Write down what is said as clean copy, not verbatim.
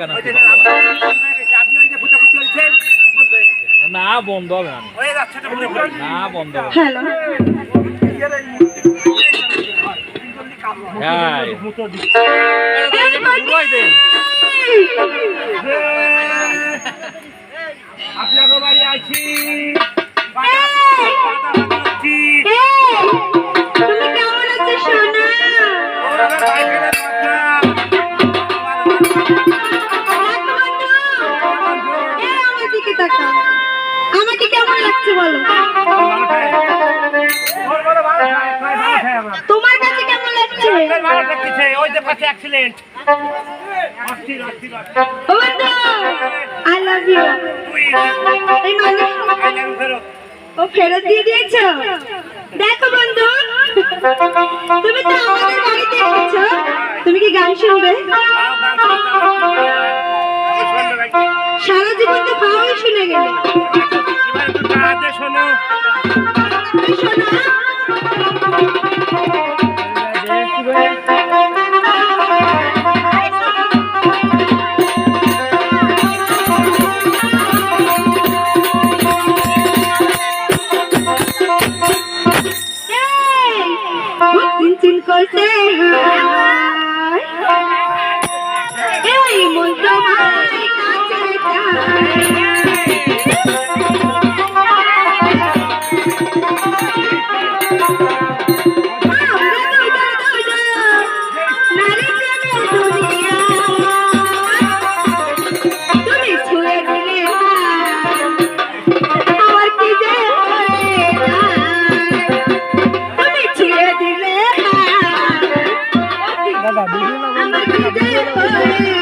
দোকান আছে না বন্ধ হবে না বন্ধ হবে হ্যালো আপনাকে বাড়ি আছি তুমি কেমন আছো সোনা আমার দিকে তাকাও আমাকে কেমন লাগছে বলো তোমার কাছে কেমন লাগছে ওই যে পাশে অ্যাক্সিডেন্ট আই লাভ ইউ এই মানুষ ও ফেরত দিয়ে দিয়েছো দেখো বন্ধু তুমি তো আমাদের বাড়িতে এসেছো তুমি কি গান শুনবে সারা জীবন তো ভালোই শুনে গেলে শোনো শোনা চিন করতে এই মন তোমার কাছে তুমি ছুঁয়ে দিলে আমার কি যে তুমি ছুঁয়ে দিলে আমার কি যে